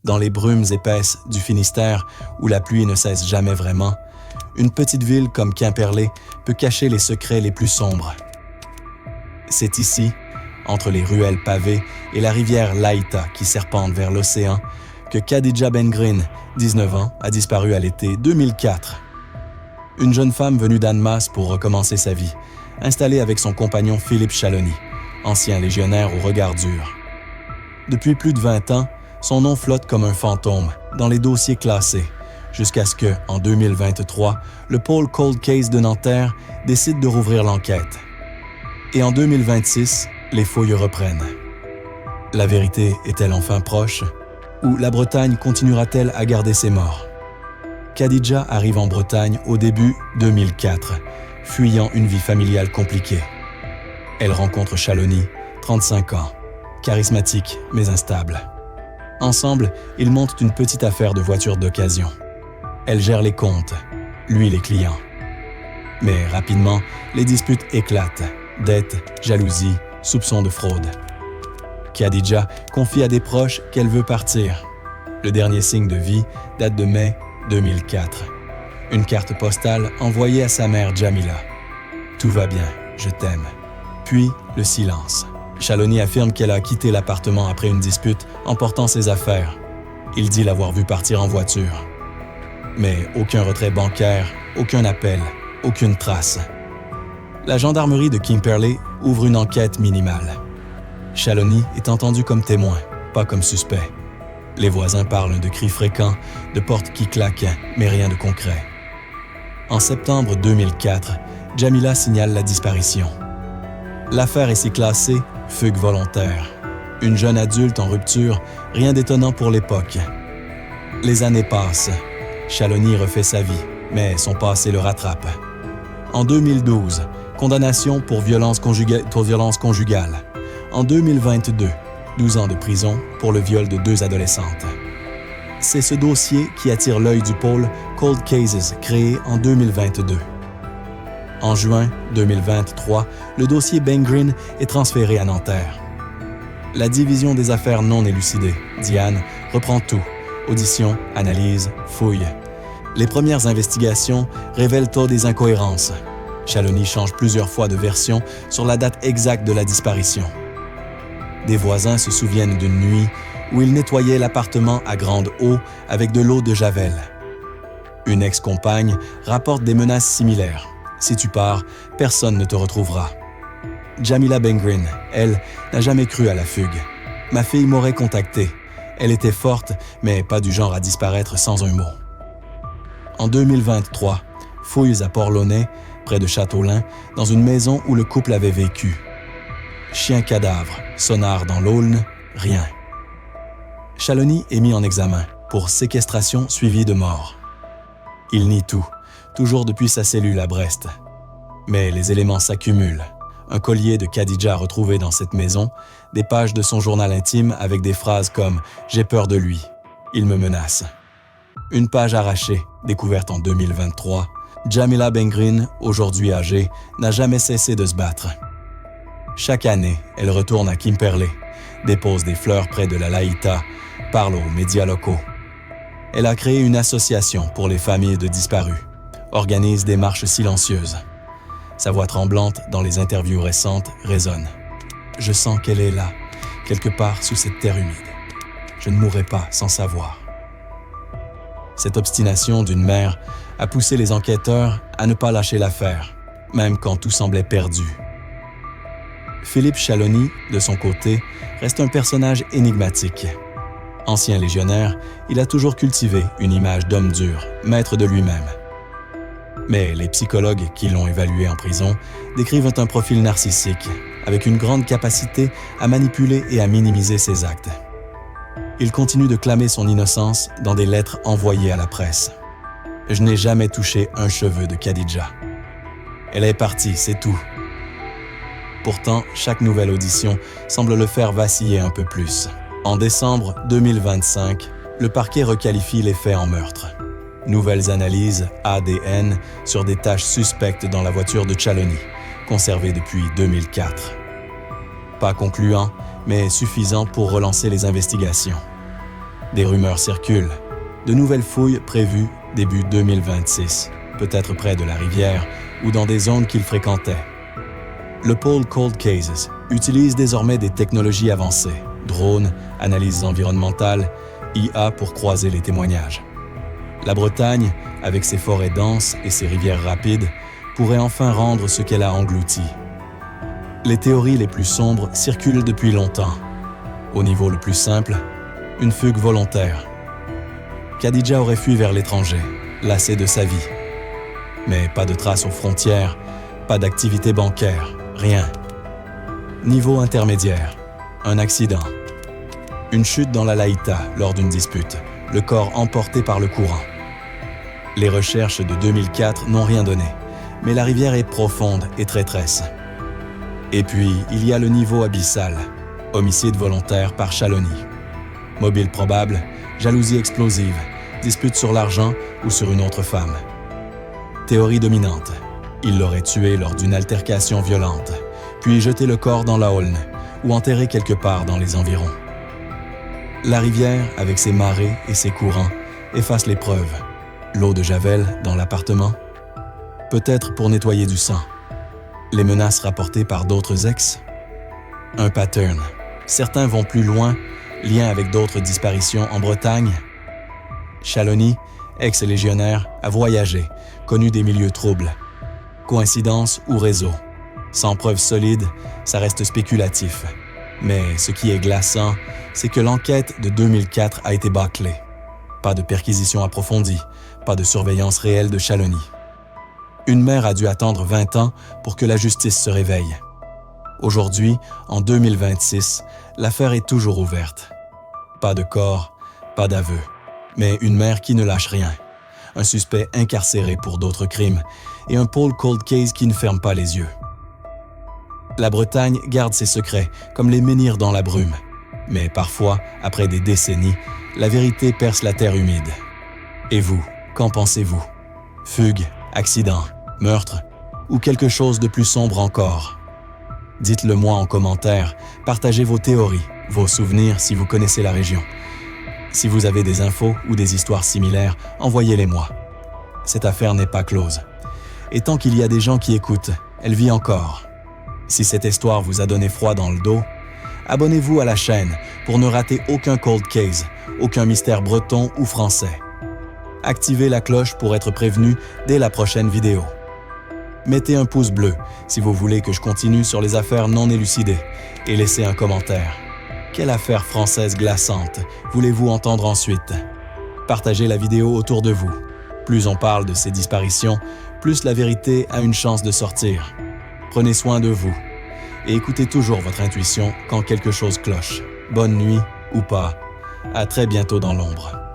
Dans les brumes épaisses du Finistère, où la pluie ne cesse jamais vraiment, une petite ville comme Quimperlé peut cacher les secrets les plus sombres. C'est ici, entre les ruelles pavées et la rivière Laïta qui serpente vers l'océan, que Khadija Ben-Green, 19 ans, a disparu à l'été 2004. Une jeune femme venue d'Annemasse pour recommencer sa vie, installée avec son compagnon Philippe Chalony, ancien légionnaire au regard dur. Depuis plus de 20 ans, son nom flotte comme un fantôme dans les dossiers classés, jusqu'à ce que, en 2023, le pôle Cold Case de Nanterre décide de rouvrir l'enquête. Et en 2026, les fouilles reprennent. La vérité est-elle enfin proche? Ou la Bretagne continuera-t-elle à garder ses morts? Khadija arrive en Bretagne au début 2004, fuyant une vie familiale compliquée. Elle rencontre Chalony, 35 ans, charismatique mais instable. Ensemble, ils montent une petite affaire de voitures d'occasion. Elle gère les comptes, lui les clients. Mais rapidement, les disputes éclatent. Dettes, jalousie, soupçons de fraude. Khadija confie à des proches qu'elle veut partir. Le dernier signe de vie date de mai 2004. Une carte postale envoyée à sa mère Jamila. « Tout va bien, je t'aime. » Puis, le silence. Chalony affirme qu'elle a quitté l'appartement après une dispute, emportant ses affaires. Il dit l'avoir vue partir en voiture. Mais aucun retrait bancaire, aucun appel, aucune trace. La gendarmerie de Quimperlé ouvre une enquête minimale. Chalony est entendu comme témoin, pas comme suspect. Les voisins parlent de cris fréquents, de portes qui claquent, mais rien de concret. En septembre 2004, Jamila signale la disparition. L'affaire est si classée, fugue volontaire. Une jeune adulte en rupture, rien d'étonnant pour l'époque. Les années passent. Chalony refait sa vie, mais son passé le rattrape. En 2012, condamnation pour violence conjugale. En 2022, 12 ans de prison pour le viol de 2 adolescentes. C'est ce dossier qui attire l'œil du pôle Cold Cases créé en 2022. En juin 2023, le dossier Ben-Green est transféré à Nanterre. La division des affaires non élucidées, Diane, reprend tout. Audition, analyse, fouille. Les premières investigations révèlent des incohérences. Chalony change plusieurs fois de version sur la date exacte de la disparition. Des voisins se souviennent d'une nuit où il nettoyait l'appartement à grande eau avec de l'eau de Javel. Une ex-compagne rapporte des menaces similaires. Si tu pars, personne ne te retrouvera. Jamila Ben-Green, elle, n'a jamais cru à la fugue. Ma fille m'aurait contacté. Elle était forte, mais pas du genre à disparaître sans un mot. En 2023, fouilles à Port-Launay, près de Châteaulin, dans une maison où le couple avait vécu. Chien cadavre, sonar dans l'Aulne, rien. Chalony est mis en examen pour séquestration suivie de mort. Il nie tout, toujours depuis sa cellule à Brest. Mais les éléments s'accumulent. Un collier de Khadija retrouvé dans cette maison, des pages de son journal intime avec des phrases comme « J'ai peur de lui, il me menace ». Une page arrachée, découverte en 2023, Jamila Ben-Green, aujourd'hui âgée, n'a jamais cessé de se battre. Chaque année, elle retourne à Quimperlé, dépose des fleurs près de la Laïta, parle aux médias locaux. Elle a créé une association pour les familles de disparus, organise des marches silencieuses. Sa voix tremblante dans les interviews récentes résonne. « Je sens qu'elle est là, quelque part sous cette terre humide. Je ne mourrai pas sans savoir. » Cette obstination d'une mère a poussé les enquêteurs à ne pas lâcher l'affaire, même quand tout semblait perdu. Philippe Chalony, de son côté, reste un personnage énigmatique. Ancien légionnaire, il a toujours cultivé une image d'homme dur, maître de lui-même. Mais les psychologues qui l'ont évalué en prison décrivent un profil narcissique, avec une grande capacité à manipuler et à minimiser ses actes. Il continue de clamer son innocence dans des lettres envoyées à la presse. « Je n'ai jamais touché un cheveu de Khadija. Elle est partie, c'est tout. » Pourtant, chaque nouvelle audition semble le faire vaciller un peu plus. En décembre 2025, le parquet requalifie les faits en meurtre. Nouvelles analyses ADN sur des taches suspectes dans la voiture de Chalony, conservée depuis 2004. Pas concluant, mais suffisant pour relancer les investigations. Des rumeurs circulent. De nouvelles fouilles prévues début 2026, peut-être près de la rivière ou dans des zones qu'il fréquentait. Le pôle Cold Cases utilise désormais des technologies avancées, drones, analyses environnementales, IA pour croiser les témoignages. La Bretagne, avec ses forêts denses et ses rivières rapides, pourrait enfin rendre ce qu'elle a englouti. Les théories les plus sombres circulent depuis longtemps. Au niveau le plus simple, une fugue volontaire. Khadija aurait fui vers l'étranger, lassée de sa vie. Mais pas de traces aux frontières, pas d'activité bancaire, rien. Niveau intermédiaire, un accident. Une chute dans la Laïta lors d'une dispute, le corps emporté par le courant. Les recherches de 2004 n'ont rien donné, mais la rivière est profonde et traîtresse. Et puis, il y a le niveau abyssal, homicide volontaire par Chalony. Mobile probable, jalousie explosive, dispute sur l'argent ou sur une autre femme. Théorie dominante, il l'aurait tué lors d'une altercation violente, puis jeté le corps dans la Aulne ou enterré quelque part dans les environs. La rivière, avec ses marées et ses courants, efface les preuves. L'eau de Javel dans l'appartement, peut-être pour nettoyer du sang. Les menaces rapportées par d'autres ex, un pattern. Certains vont plus loin, lien avec d'autres disparitions en Bretagne. Chalony, ex-légionnaire, a voyagé, connu des milieux troubles. Coïncidence ou réseau. Sans preuves solides, ça reste spéculatif. Mais ce qui est glaçant, c'est que l'enquête de 2004 a été bâclée. Pas de perquisition approfondie, pas de surveillance réelle de Chalony. Une mère a dû attendre 20 ans pour que la justice se réveille. Aujourd'hui, en 2026, l'affaire est toujours ouverte. Pas de corps, pas d'aveu, mais une mère qui ne lâche rien. Un suspect incarcéré pour d'autres crimes et un pôle cold case qui ne ferme pas les yeux. La Bretagne garde ses secrets comme les menhirs dans la brume. Mais parfois, après des décennies, la vérité perce la terre humide. Et vous, qu'en pensez-vous? Fugue, accident, meurtre ou quelque chose de plus sombre encore? Dites-le moi en commentaire, partagez vos théories, vos souvenirs si vous connaissez la région. Si vous avez des infos ou des histoires similaires, envoyez-les-moi. Cette affaire n'est pas close. Et tant qu'il y a des gens qui écoutent, elle vit encore. Si cette histoire vous a donné froid dans le dos, abonnez-vous à la chaîne pour ne rater aucun cold case, aucun mystère breton ou français. Activez la cloche pour être prévenu dès la prochaine vidéo. Mettez un pouce bleu si vous voulez que je continue sur les affaires non élucidées et laissez un commentaire. Quelle affaire française glaçante voulez-vous entendre ensuite? Partagez la vidéo autour de vous. Plus on parle de ces disparitions, plus la vérité a une chance de sortir. Prenez soin de vous et écoutez toujours votre intuition quand quelque chose cloche. Bonne nuit ou pas. À très bientôt dans l'ombre.